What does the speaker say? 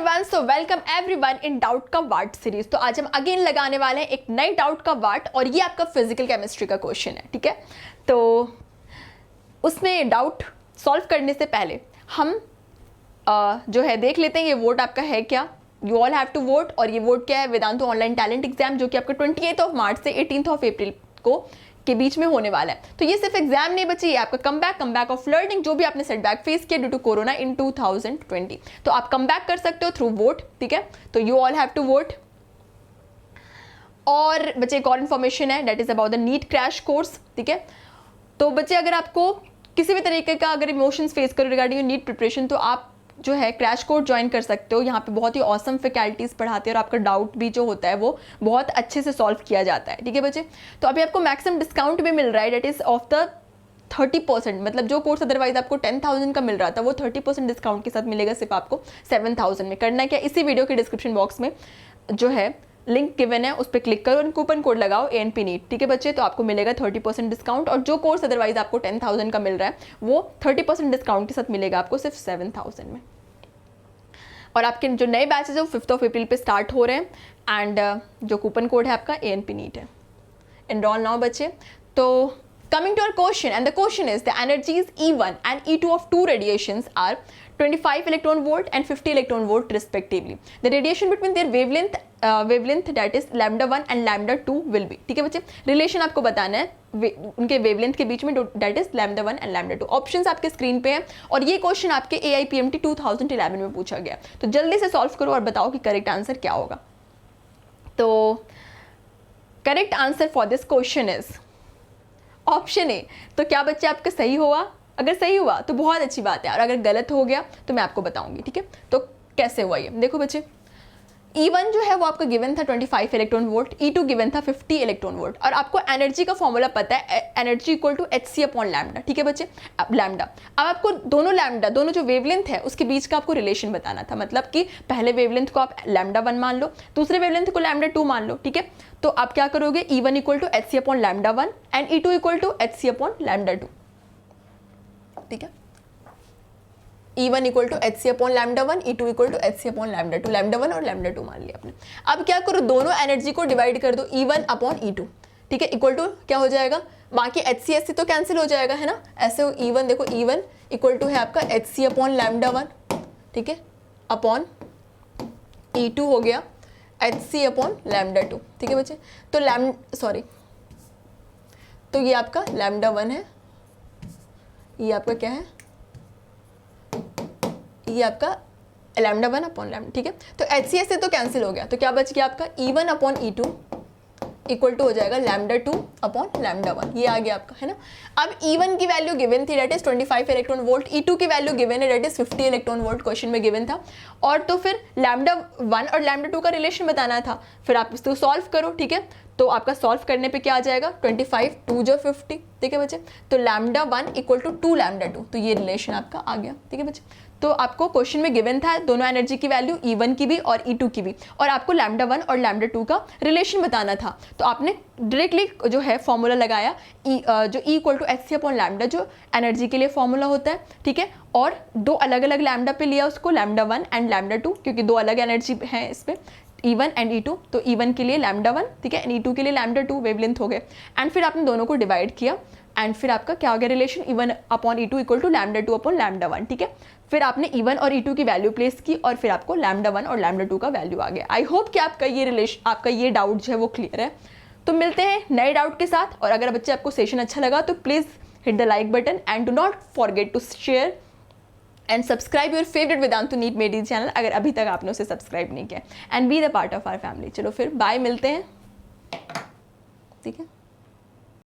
Everyone, so welcome everyone in doubt का वाट series. तो आज हम अगेन लगाने वाले हैं एक नई डाउट का वाट और ये आपका फिजिकल केमिस्ट्री का क्वेश्चन है। ठीक है, तो उसमें डाउट सॉल्व करने से पहले हम जो है देख लेते हैं ये वोट आपका है क्या। You all have to vote, और ये वोट क्या है, वेदांतु ऑनलाइन टैलेंट एग्जाम जो कि आपका 28 मार्च से 18 अप्रैल को के बीच में होने वाला है। तो ये सिर्फ एग्जाम नहीं बची, ये आपका कमबैक ऑफ लर्निंग, जो भी आपने सेटबैक फेस किया ड्यू टू कोरोना इन 2020, तो आप कमबैक कर सकते हो थ्रू वोट। ठीक है, तो you all have to vote. और बच्चे एक और इन्फॉर्मेशन है, that is about the NEET crash course. ठीक है, तो बच्चे अगर आपको किसी भी तरीके का अगर इमोशंस फेस करो रिगार्डिंग नीट प्रिपरेशन, तो आप जो है क्रैश कोर्स ज्वाइन कर सकते हो। यहाँ पे बहुत ही ऑसम फैकल्टीज पढ़ाते हैं और आपका डाउट भी जो होता है वो बहुत अच्छे से सॉल्व किया जाता है। ठीक है बच्चे, तो अभी आपको मैक्सिमम डिस्काउंट भी मिल रहा है, डेट इज ऑफ द 30%। मतलब जो कोर्स अदरवाइज आपको 10,000 का मिल रहा था वो 30% डिस्काउंट के साथ मिलेगा सिर्फ आपको 7,000 में। करना क्या, इसी वीडियो के डिस्क्रिप्शन बॉक्स में जो है लिंक गिवन है उस पर क्लिक करो और कूपन कोड लगाओ ANP नीट। ठीक है बच्चे, तो आपको मिलेगा 30% डिस्काउंट, और जो कोर्स अदरवाइज आपको 10,000 का मिल रहा है वो 30% डिस्काउंट के साथ मिलेगा आपको सिर्फ 7,000 में। और आपके जो नए बैचेज है वो 5 अप्रैल पे स्टार्ट हो रहे हैं, एंड जो कूपन कोड है आपका ANP नीट है। एनरोल नाउ बच्चे। तो coming to our question, and the question is the energies E1 and E2 of two radiations are 25 electron volt and 50 electron volt respectively. The radiation between their wavelength that is lambda 1 and lambda 2 will be. ठीक है बच्चे, relation आपको बताना है उनके wavelength के बीच में, that is lambda 1 and lambda 2। Options आपके स्क्रीन पे हैं और ये क्वेश्चन आपके AIPMT 2011 में पूछा गया। तो जल्दी से सॉल्व करो और बताओ कि करेक्ट आंसर क्या होगा। तो correct answer for this question is option A. तो क्या बच्चे आपका सही हुआ? अगर सही हुआ तो बहुत अच्छी बात है, और अगर गलत हो गया तो मैं आपको बताऊंगी। ठीक है, तो कैसे हुआ ये देखो बच्चे। E1 जो है वो आपका गिवन था 25 इलेक्ट्रॉन वोल्ट, E2 गिवन था 50 इलेक्ट्रॉन वोल्ट, और आपको एनर्जी का फॉर्मूला पता है, energy equal to Hc upon lambda. ठीक है बच्चे, अब लैम्डा, अब आपको दोनों लैम्डा, दोनों जो वेवलेंथ है उसके बीच का आपको रिलेशन बताना था। मतलब कि पहले वेवलेंथ को आप लैम्डा 1 मान लो, दूसरे वेवलेंथ को लैम्डा 2 मान लो। ठीक है, तो आप क्या करोगे, E1 equal to Hc upon lambda 1 and E2 equal to Hc upon lambda 2। ठीक है, E1 equal to Hc upon lambda 1, E2 equal to Hc upon lambda 2, lambda 1 और लैम्डा 2 मान लिया आपने। अब क्या करो, दोनों एनर्जी को डिवाइड कर दो E1 अपॉन E2। ठीक है, इक्वल टू क्या हो जाएगा, बाकी Hc तो कैंसिल हो जाएगा, है ना। ऐसे हो E1, देखो E1 इक्वल टू है आपका Hc अपॉन लैम्डा 1, ठीक है, अपॉन E2 हो गया Hc अपॉन लैम्डा 2। ठीक है बच्चे, तो तो ये आपका लैम्डा 1 है, ये आपका क्या है, ये आपका लैम्डा 1 अपॉन लैम्डा। ठीक है, तो HCS से तो कैंसिल हो गया, तो क्या बच गया आपका E1 upon E2 equal to हो जाएगा लैम्डा 2 अपॉन लैम्डा 1, ये आ गया आपका, है ना। अब E1 की वैल्यू गिवन थी, that is 25 electron volt, E2 की वैल्यू गिवन है, that is 50 electron volt, question में गिवन था। और तो फिर लैम्डा 1 और लैम्डा 2 का रिलेशन बताना था, फिर आप इसको सॉल्व करो। ठीक है, तो आपका सॉल्व करने पे क्या आ जाएगा, 25 2 जो 50। ठीक है बच्चे, तो लैम्डा 1 इक्वल टू 2 लैम्डा 2, तो ये रिलेशन आपका आ गया। ठीक है बच्चे, तो आपको क्वेश्चन में गिवन था दोनों एनर्जी की वैल्यू, E1 की भी और E2 की भी, और आपको लैम्डा 1 और लैम्डा 2 का रिलेशन बताना था। तो आपने डायरेक्टली जो है फॉर्मूला लगाया, जो E equal to Hc upon lambda जो एनर्जी के लिए फॉर्मूला होता है। ठीक है, और दो अलग अलग लैम्डा पे लिया उसको, लैम्डा 1 एंड लैम्डा 2, क्योंकि दो अलग एनर्जी हैं इस पे, E1 एंड E2। तो E1 के लिए लैम्डा 1, ठीक है, एंड E2 के लिए लैम्डा 2 वेवलेंथ हो गए, एंड फिर आपने दोनों को डिवाइड किया, एंड फिर आपका क्या हो गया relation, E1 upon E2 equal to lambda 2 upon lambda 1। ठीक है, फिर आपने E1 और E2 की वैल्यू प्लेस की और फिर आपको लैम्डा 1 और लैम्डा 2 का वैल्यू आ गया। आई होप कि आपका ये रिलेशन, आपका ये डाउट जो है वो क्लियर है। तो मिलते हैं नए डाउट के साथ, और अगर बच्चे आपको सेशन अच्छा लगा तो please hit the like button and do not forget to share and subscribe your favourite Vedantu NEET medi channel अगर अभी तक आपने उसे सब्सक्राइब नहीं किया, and be the part of our family. चलो फिर बाय, मिलते हैं। ठीक है।